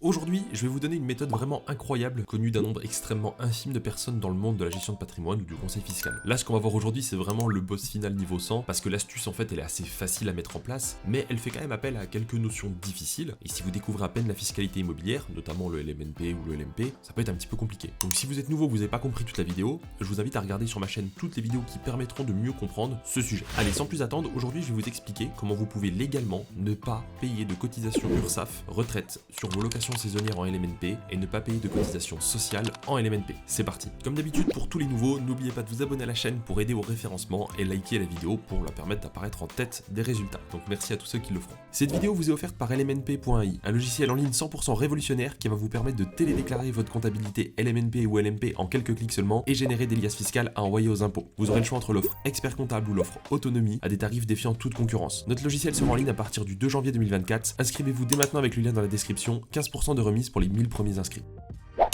Aujourd'hui, je vais vous donner une méthode vraiment incroyable, connue d'un nombre extrêmement infime de personnes dans le monde de la gestion de patrimoine ou du conseil fiscal. Là, ce qu'on va voir aujourd'hui, c'est vraiment le boss final niveau 100, parce que l'astuce, en fait, elle est assez facile à mettre en place, mais elle fait quand même appel à quelques notions difficiles, et si vous découvrez à peine la fiscalité immobilière, notamment le LMNP ou le LMP, ça peut être un petit peu compliqué. Donc si vous êtes nouveau, vous n'avez pas compris toute la vidéo, je vous invite à regarder sur ma chaîne toutes les vidéos qui permettront de mieux comprendre ce sujet. Allez, sans plus attendre, aujourd'hui, je vais vous expliquer comment vous pouvez légalement ne pas payer de cotisations URSSAF, retraite, sur vos locations saisonnières en LMNP et ne pas payer de cotisations sociales en LMNP. C'est parti. Comme d'habitude pour tous les nouveaux, n'oubliez pas de vous abonner à la chaîne pour aider au référencement et liker la vidéo pour la permettre d'apparaître en tête des résultats. Donc merci à tous ceux qui le feront. Cette vidéo vous est offerte par LMNP.ai, un logiciel en ligne 100% révolutionnaire qui va vous permettre de télédéclarer votre comptabilité LMNP ou LMP en quelques clics seulement et générer des liasses fiscales à envoyer aux impôts. Vous aurez le choix entre l'offre expert comptable ou l'offre autonomie à des tarifs défiant toute concurrence. Notre logiciel sera en ligne à partir du 2 janvier 2024. Inscrivez-vous dès maintenant avec le lien dans la description, 15% de remise pour les 1000 premiers inscrits.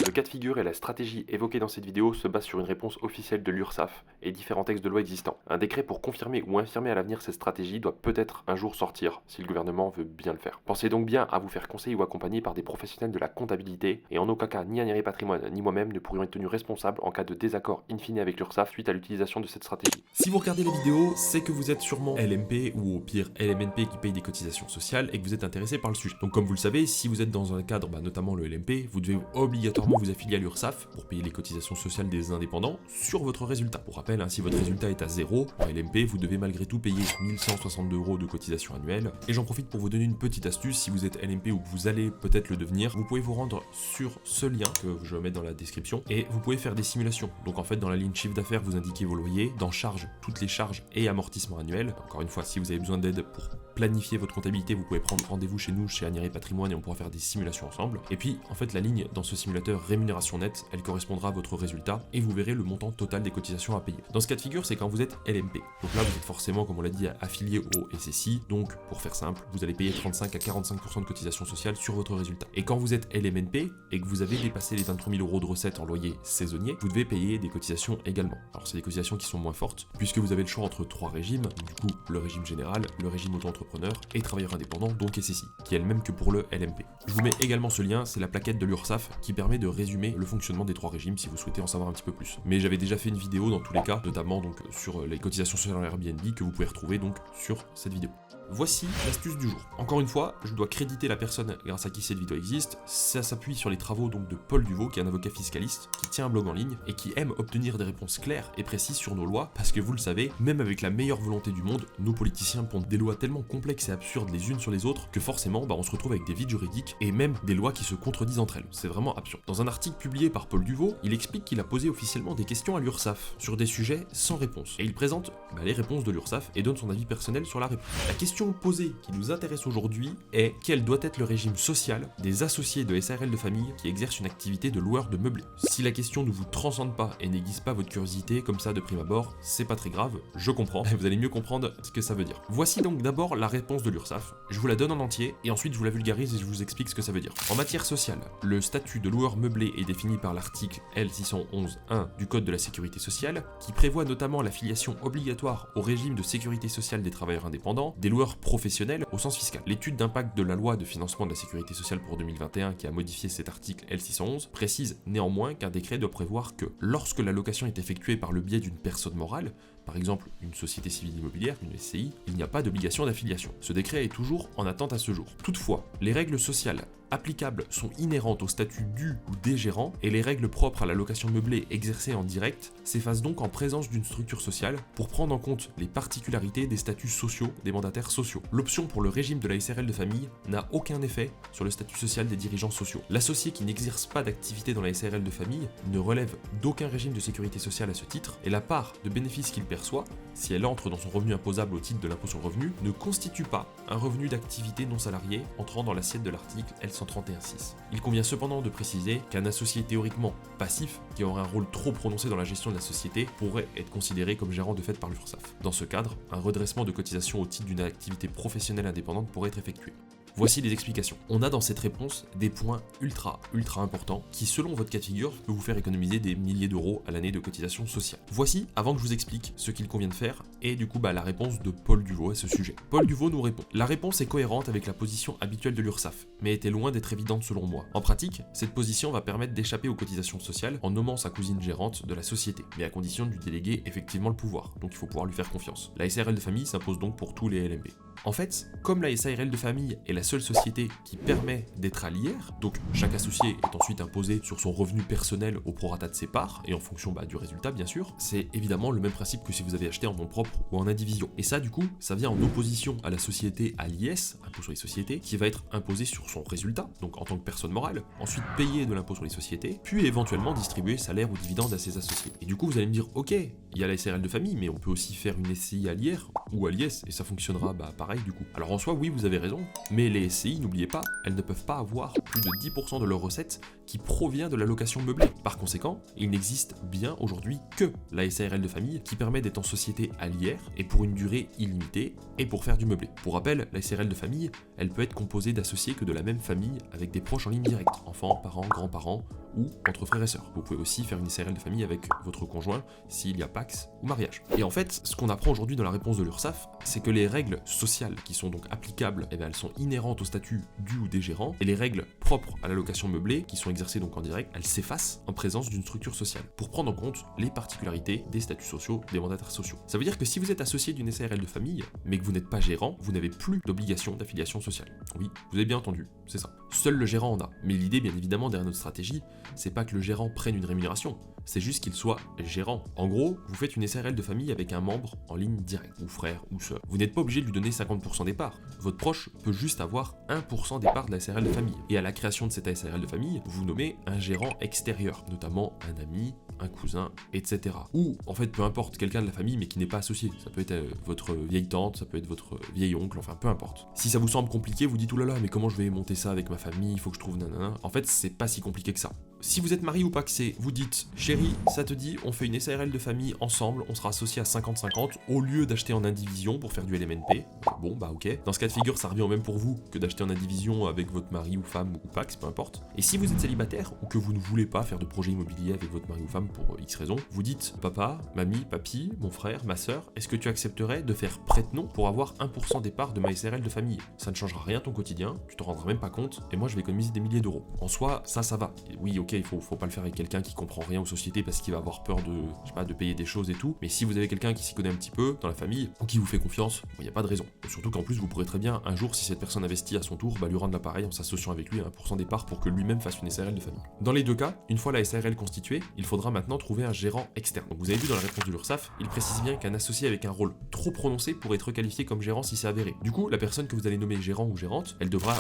Le cas de figure et la stratégie évoquée dans cette vidéo se basent sur une réponse officielle de l'URSSAF et différents textes de loi existants. Un décret pour confirmer ou infirmer à l'avenir cette stratégie doit peut-être un jour sortir, si le gouvernement veut bien le faire. Pensez donc bien à vous faire conseiller ou accompagner par des professionnels de la comptabilité, et en aucun cas ni Aniré Patrimoine ni moi-même ne pourrions être tenus responsables en cas de désaccord in fine avec l'URSSAF suite à l'utilisation de cette stratégie. Si vous regardez la vidéo, c'est que vous êtes sûrement LMP ou au pire LMNP qui paye des cotisations sociales et que vous êtes intéressé par le sujet. Donc comme vous le savez, si vous êtes dans un cadre, notamment le LMP, vous devez obligatoirement vous affilier à l'URSSAF pour payer les cotisations sociales des indépendants sur votre résultat. Pour rappel, si votre résultat est à 0, en LMP, vous devez malgré tout payer 1162 € de cotisation annuelle. Et j'en profite pour vous donner une petite astuce, si vous êtes LMP ou que vous allez peut-être le devenir, vous pouvez vous rendre sur ce lien que je vais mettre dans la description et vous pouvez faire des simulations. Donc en fait, dans la ligne chiffre d'affaires, vous indiquez vos loyers, dans charge, toutes les charges et amortissements annuels. Encore une fois, si vous avez besoin d'aide pour planifier votre comptabilité, vous pouvez prendre rendez-vous chez nous, chez Aniré Patrimoine, et on pourra faire des simulations ensemble. Et puis, en fait, la ligne dans ce simulateur rémunération nette, elle correspondra à votre résultat et vous verrez le montant total des cotisations à payer. Dans ce cas de figure, c'est quand vous êtes LMP. Donc là, vous êtes forcément, comme on l'a dit, affilié au SSI. Donc, pour faire simple, vous allez payer 35 à 45% de cotisations sociales sur votre résultat. Et quand vous êtes LMNP et que vous avez dépassé les 23 000 € de recettes en loyer saisonnier, vous devez payer des cotisations également. Alors, c'est des cotisations qui sont moins fortes, puisque vous avez le choix entre 3 régimes. Du coup, le régime général, le régime auto-entrepreneur et travailleur indépendant, donc SSI, qui est le même que pour le LMP. Je vous mets également ce lien, c'est la plaquette de l'URSSAF qui permet de résumer le fonctionnement des 3 régimes si vous souhaitez en savoir un petit peu plus. Mais j'avais déjà fait une vidéo dans tous les cas, notamment donc sur les cotisations sociales en Airbnb que vous pouvez retrouver donc sur cette vidéo. Voici l'astuce du jour. Encore une fois, je dois créditer la personne grâce à qui cette vidéo existe. Ça s'appuie sur les travaux donc de Paul Duvaux, qui est un avocat fiscaliste, qui tient un blog en ligne et qui aime obtenir des réponses claires et précises sur nos lois, parce que vous le savez, même avec la meilleure volonté du monde, nos politiciens pondent des lois tellement complexes et absurdes les unes sur les autres que forcément on se retrouve avec des vides juridiques et même des lois qui se contredisent entre elles. C'est vraiment absurde. Dans un article publié par Paul Duvaux, il explique qu'il a posé officiellement des questions à l'URSSAF sur des sujets sans réponse. Et il présente les réponses de l'URSSAF et donne son avis personnel sur la réponse. La question posée qui nous intéresse aujourd'hui est: quel doit être le régime social des associés de SARL de famille qui exercent une activité de loueur de meublés? Si la question ne vous transcende pas et n'aiguise pas votre curiosité comme ça de prime abord, c'est pas très grave, je comprends, vous allez mieux comprendre ce que ça veut dire. Voici donc d'abord la réponse de l'URSSAF, je vous la donne en entier et ensuite je vous la vulgarise et je vous explique ce que ça veut dire. En matière sociale, le statut de loueur meublé est défini par l'article L611-1 du Code de la sécurité sociale, qui prévoit notamment l'affiliation obligatoire au régime de sécurité sociale des travailleurs indépendants, des loueurs professionnels au sens fiscal. L'étude d'impact de la loi de financement de la sécurité sociale pour 2021 qui a modifié cet article L611 précise néanmoins qu'un décret doit prévoir que lorsque la location est effectuée par le biais d'une personne morale, par exemple une société civile immobilière, une SCI, il n'y a pas d'obligation d'affiliation. Ce décret est toujours en attente à ce jour. Toutefois, les règles sociales applicables sont inhérentes au statut du ou des gérants et les règles propres à la location meublée exercée en direct s'effacent donc en présence d'une structure sociale pour prendre en compte les particularités des statuts sociaux des mandataires sociaux. L'option pour le régime de la SARL de famille n'a aucun effet sur le statut social des dirigeants sociaux. L'associé qui n'exerce pas d'activité dans la SARL de famille ne relève d'aucun régime de sécurité sociale à ce titre et la part de bénéfice qu'il perçoit, si elle entre dans son revenu imposable au titre de l'impôt sur le revenu, ne constitue pas un revenu d'activité non salarié entrant dans l'assiette de l'article L131-6. Il convient cependant de préciser qu'un associé théoriquement passif, qui aurait un rôle trop prononcé dans la gestion de la société, pourrait être considéré comme gérant de fait par l'URSSAF. Dans ce cadre, un redressement de cotisation au titre d'une activité professionnelle indépendante pourrait être effectué. Voici les explications. On a dans cette réponse des points ultra importants qui, selon votre cas de figure, peut vous faire économiser des milliers d'euros à l'année de cotisation sociale. Voici, avant que je vous explique ce qu'il convient de faire, et du coup la réponse de Paul Duvaux à ce sujet. Paul Duvaux nous répond: la réponse est cohérente avec la position habituelle de l'URSSAF, mais était loin d'être évidente selon moi. En pratique, cette position va permettre d'échapper aux cotisations sociales en nommant sa cousine gérante de la société, mais à condition de lui déléguer effectivement le pouvoir, donc il faut pouvoir lui faire confiance. La SARL de famille s'impose donc pour tous les LMP. En fait, comme la SARL de famille est la seule société qui permet d'être à l'IR, donc chaque associé est ensuite imposé sur son revenu personnel au prorata de ses parts, et en fonction du résultat bien sûr, c'est évidemment le même principe que si vous avez acheté en nom propre ou en indivision. Et ça du coup, ça vient en opposition à la société à l'IS, impôt sur les sociétés, qui va être imposé sur son résultat, donc en tant que personne morale, ensuite payer de l'impôt sur les sociétés, puis éventuellement distribuer salaire ou dividendes à ses associés. Et du coup vous allez me dire, ok, il y a la SARL de famille, mais on peut aussi faire une SCI à l'IR ou à l'IS, et ça fonctionnera pareil du coup. Alors en soi, oui, vous avez raison, mais les SCI, n'oubliez pas, elles ne peuvent pas avoir plus de 10% de leurs recettes qui provient de la location meublée. Par conséquent, il n'existe bien aujourd'hui que la SARL de famille qui permet d'être en société à l'IR et pour une durée illimitée et pour faire du meublé. Pour rappel, la SARL de famille, elle peut être composée d'associés que de la même famille avec des proches en ligne directe, enfants, parents, grands-parents ou entre frères et sœurs. Vous pouvez aussi faire une SARL de famille avec votre conjoint s'il y a Pacs ou mariage. Et en fait, ce qu'on apprend aujourd'hui dans la réponse de l'URSSAF, c'est que les règles sociales qui sont donc applicables, elles sont inhérentes au statut du ou des gérants, et les règles propres à la location meublée, qui sont exercées donc en direct, elles s'effacent en présence d'une structure sociale, pour prendre en compte les particularités des statuts sociaux des mandataires sociaux. Ça veut dire que si vous êtes associé d'une SARL de famille, mais que vous n'êtes pas gérant, vous n'avez plus d'obligation d'affiliation sociale. Oui, vous avez bien entendu, c'est ça. Seul le gérant en a. Mais l'idée, bien évidemment, derrière notre stratégie, c'est pas que le gérant prenne une rémunération, c'est juste qu'il soit gérant. En gros, vous faites une SARL de famille avec un membre en ligne directe, ou frère, ou sœur. Vous n'êtes pas obligé de lui donner 50% des parts. Votre proche peut juste avoir 1% des parts de la SARL de famille. Et à la création de cette SARL de famille, vous nommez un gérant extérieur, notamment un ami, un cousin, etc. Ou, en fait, peu importe, quelqu'un de la famille, mais qui n'est pas associé. Ça peut être votre vieille tante, ça peut être votre vieil oncle, enfin, peu importe. Si ça vous semble compliqué, vous dites, oulala, mais comment je vais monter ça avec ma famille, il faut que je trouve nanana. En fait, c'est pas si compliqué que ça. Si vous êtes marié ou pacsé, vous dites, chérie, ça te dit, on fait une SARL de famille ensemble, on sera associé à 50-50, au lieu d'acheter en indivision pour faire du LMNP. Bon, ok. Dans ce cas de figure, ça revient au même pour vous que d'acheter en indivision avec votre mari ou femme ou pacs, peu importe. Et si vous êtes célibataire ou que vous ne voulez pas faire de projet immobilier avec votre mari ou femme pour X raisons, vous dites, papa, mamie, papy, mon frère, ma sœur, est-ce que tu accepterais de faire prête-nom pour avoir 1% des parts de ma SARL de famille? Ça ne changera rien à ton quotidien, tu t'en rendras même pas compte, et moi je vais économiser des milliers d'euros. En soi, ça va. Et oui, ok, il faut pas le faire avec quelqu'un qui comprend rien aux sociétés parce qu'il va avoir peur de payer des choses et tout, mais si vous avez quelqu'un qui s'y connaît un petit peu dans la famille, ou qui vous fait confiance, il n'y a pas de raison. Surtout qu'en plus, vous pourrez très bien, un jour, si cette personne investit à son tour, lui rendre l'appareil en s'associant avec lui à 1% des parts pour que lui-même fasse une SARL de famille. Dans les deux cas, une fois la SARL constituée, il faudra maintenant trouver un gérant externe. Donc vous avez vu dans la réponse de l'URSSAF, il précise bien qu'un associé avec un rôle trop prononcé pourrait être qualifié comme gérant si c'est avéré. Du coup, la personne que vous allez nommer gérant ou gérante, elle devra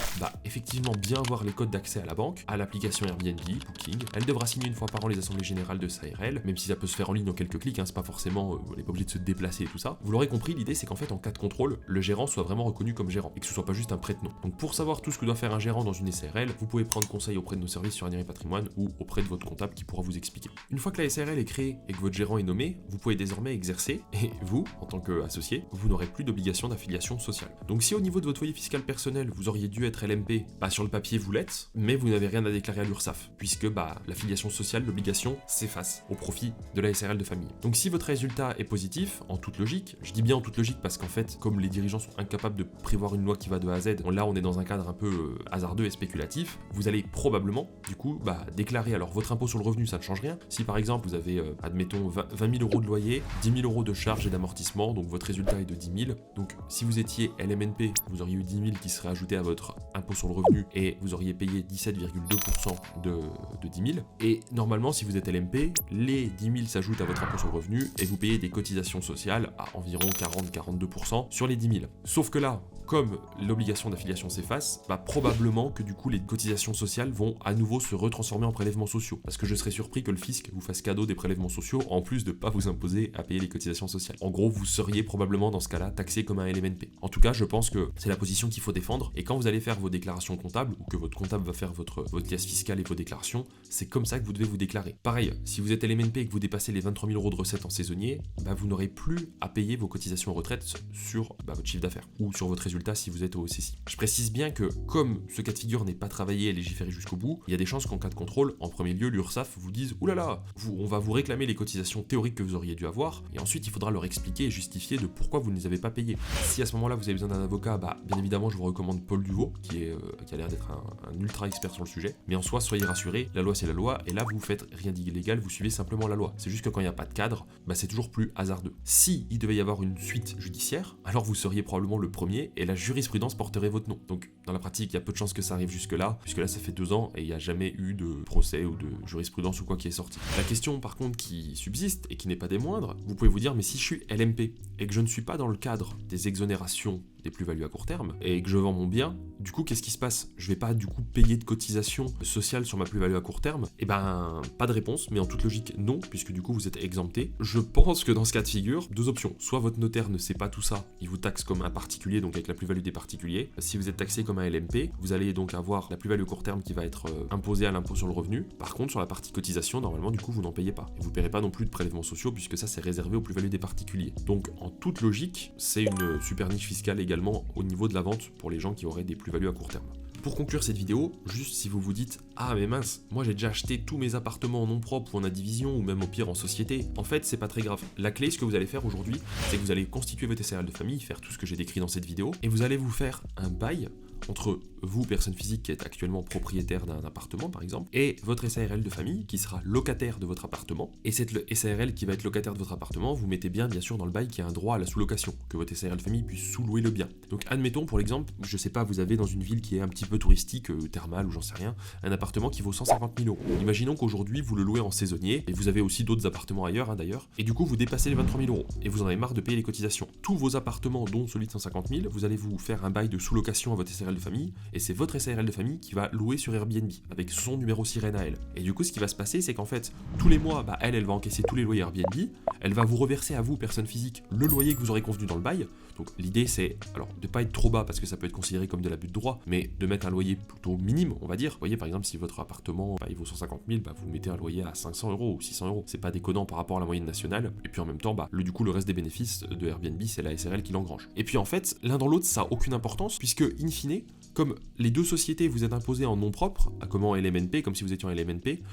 effectivement bien avoir les codes d'accès à la banque, à l'application Airbnb, Booking, elle devra signer une fois par an les assemblées générales de SARL, même si ça peut se faire en ligne en quelques clics, c'est pas forcément, vous n'êtes pas obligé de se déplacer et tout ça. Vous l'aurez compris, l'idée c'est qu'en fait en cas de contrôle, le gérant soit vraiment reconnu comme gérant, et que ce soit pas juste un prête-nom. Donc pour savoir tout ce que doit faire un gérant dans une SARL, vous pouvez prendre conseil auprès de nos services sur Anir Patrimoine ou auprès de votre comptable qui pourra vous expliquer. Une fois que la SARL est créée et que votre gérant est nommé, vous pouvez désormais exercer, et vous, en tant qu'associé, vous n'aurez plus d'obligation d'affiliation sociale. Donc si au niveau de votre foyer fiscal personnel, vous auriez dû être LMP, sur le papier vous l'êtes, mais vous n'avez rien à déclarer à l'URSSAF, puisque l'affiliation sociale, l'obligation, s'efface au profit de la SARL de famille. Donc si votre résultat est positif, en toute logique, je dis bien en toute logique parce qu'en fait, comme les dirigeants sont incapables de prévoir une loi qui va de A à Z, là on est dans un cadre un peu hasardeux et spéculatif, vous allez probablement, du coup, déclarer, alors votre impôt sur le revenu, ça ne change rien. Si par exemple vous avez, admettons, 20 000 euros de loyer, 10 000 euros de charges et d'amortissement, donc votre résultat est de 10 000, donc si vous étiez LMNP, vous auriez eu 10 000 qui seraient ajoutés à votre impôt sur le revenu et vous auriez payé 17,2% de 10 000. Et normalement, si vous êtes LMP, les 10 000 s'ajoutent à votre impôt sur le revenu et vous payez des cotisations sociales à environ 40-42% sur les 10 000. Sauf que là, comme l'obligation d'affiliation s'efface, probablement que du coup les cotisations sociales vont à nouveau se retransformer en prélèvements sociaux. Parce que je serais surpris que le fisc vous fasse cadeau des prélèvements sociaux en plus de pas vous imposer à payer les cotisations sociales. En gros, vous seriez probablement dans ce cas-là taxé comme un LMNP. En tout cas, je pense que c'est la position qu'il faut défendre et quand vous allez faire vos déclarations comptables ou que votre comptable va faire votre liasse fiscale et vos déclarations, cotisation, c'est comme ça que vous devez vous déclarer. Pareil, si vous êtes LMNP et que vous dépassez les 23 000 € de recettes en saisonnier, vous n'aurez plus à payer vos cotisations retraite sur votre chiffre d'affaires ou sur votre résultat si vous êtes au CCI. Je précise bien que comme ce cas de figure n'est pas travaillé et légiféré jusqu'au bout, il y a des chances qu'en cas de contrôle, en premier lieu, l'URSSAF vous dise « Ouh là là, on va vous réclamer les cotisations théoriques que vous auriez dû avoir » et ensuite il faudra leur expliquer et justifier de pourquoi vous ne les avez pas payées. Si à ce moment-là vous avez besoin d'un avocat, bien évidemment je vous recommande Paul Duvaux qui a l'air d'être un ultra expert sur le sujet, mais en soi soyez rassurés, la loi c'est la loi et là vous faites rien d'illégal, vous suivez simplement la loi. C'est juste que quand il n'y a pas de cadre, c'est toujours plus hasardeux. Si il devait y avoir une suite judiciaire, alors vous seriez probablement le premier et la jurisprudence porterait votre nom. Donc dans la pratique, il y a peu de chances que ça arrive jusque-là, puisque là ça fait 2 ans et il n'y a jamais eu de procès ou de jurisprudence ou quoi qui est sorti. La question par contre qui subsiste et qui n'est pas des moindres, vous pouvez vous dire mais si je suis LMP et que je ne suis pas dans le cadre des exonérations des plus-values à court terme et que je vends mon bien, du coup qu'est-ce qui se passe? Je vais pas du coup payer de cotisation sociale sur ma plus-value à court terme? Pas de réponse, mais en toute logique non, puisque du coup vous êtes exempté. Je pense que dans ce cas de figure, 2 options. Soit votre notaire ne sait pas tout ça, il vous taxe comme un particulier, donc avec la plus-value des particuliers. Si vous êtes taxé comme un LMP, vous allez donc avoir la plus-value court terme qui va être imposée à l'impôt sur le revenu. Par contre, sur la partie cotisation, normalement du coup vous n'en payez pas. Et vous ne paierez pas non plus de prélèvements sociaux, puisque ça c'est réservé aux plus-values des particuliers. Donc en toute logique, c'est une super niche fiscale également au niveau de la vente pour les gens qui auraient des plus-values à court terme. Pour conclure cette vidéo, juste si vous vous dites « Ah mais mince, moi j'ai déjà acheté tous mes appartements en nom propre ou en indivision ou même au pire en société », en fait c'est pas très grave. La clé, ce que vous allez faire aujourd'hui, c'est que vous allez constituer votre SARL de famille, faire tout ce que j'ai décrit dans cette vidéo, et vous allez vous faire un bail entre vous, personne physique qui êtes actuellement propriétaire d'un appartement par exemple, et votre SARL de famille qui sera locataire de votre appartement. Et cette SARL qui va être locataire de votre appartement, vous mettez bien sûr dans le bail qu'il y a un droit à la sous-location, que votre SARL de famille puisse sous-louer le bien. Donc admettons pour l'exemple, je sais pas, vous avez dans une ville qui est un petit peu touristique, thermale ou j'en sais rien, un appartement qui vaut 150 000 €. Imaginons qu'aujourd'hui vous le louez en saisonnier, et vous avez aussi d'autres appartements ailleurs d'ailleurs, et du coup vous dépassez les 23 000 €, et vous en avez marre de payer les cotisations. Tous vos appartements, dont celui de 150 000, vous allez vous faire un bail de sous-location à votre SARL de famille, et c'est votre SARL de famille qui va louer sur Airbnb, avec son numéro sirène à elle. Et du coup ce qui va se passer, c'est qu'en fait, tous les mois, elle va encaisser tous les loyers Airbnb, elle va vous reverser à vous, personne physique, le loyer que vous aurez convenu dans le bail. Donc l'idée c'est, alors de pas être trop bas parce que ça peut être considéré comme de l'abus de droit, mais de mettre un loyer plutôt minime, on va dire. Vous voyez par exemple si votre appartement il vaut 150 000, vous mettez un loyer à 500 € ou 600 €. C'est pas déconnant par rapport à la moyenne nationale. Et puis en même temps, du coup le reste des bénéfices de Airbnb c'est la SARL qui l'engrange. Et puis en fait, l'un dans l'autre ça a aucune importance puisque in fine, comme les deux sociétés vous êtes imposées en nom propre, comme en LMNP, comme si vous étiez en LMNP,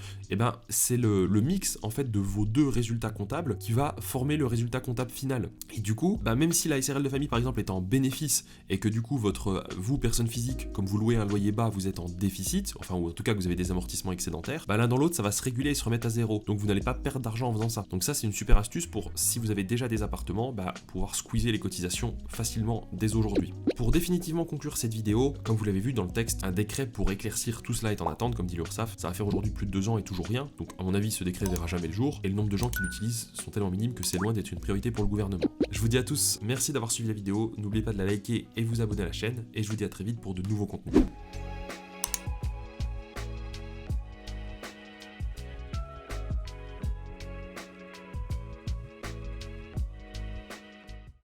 c'est le mix en fait de vos deux résultats comptables qui va former le résultat comptable final. Et du coup, même si la SARL de famille par exemple est en bénéfice et que du coup vous personne physique, comme vous louez un loyer bas, vous êtes en déficit, ou en tout cas que vous avez des amortissements excédentaires, l'un dans l'autre ça va se réguler et se remettre à zéro. Donc vous n'allez pas perdre d'argent en faisant ça. Donc ça c'est une super astuce pour, si vous avez déjà des appartements, pouvoir squeezer les cotisations facilement dès aujourd'hui. Pour définitivement conclure cette vidéo, comme vous l'avez vu dans le texte, un décret pour éclaircir tout cela est en attente, comme dit l'URSSAF. Ça va faire aujourd'hui plus de 2 ans et toujours rien. Donc à mon avis ce décret verra jamais le jour et le nombre de gens qui l'utilisent sont tellement minimes que c'est loin d'être une priorité pour le gouvernement. Je vous dis à tous, merci d'avoir suivi la vidéo, n'oubliez pas de la liker et vous abonner à la chaîne et je vous dis à très vite pour de nouveaux contenus.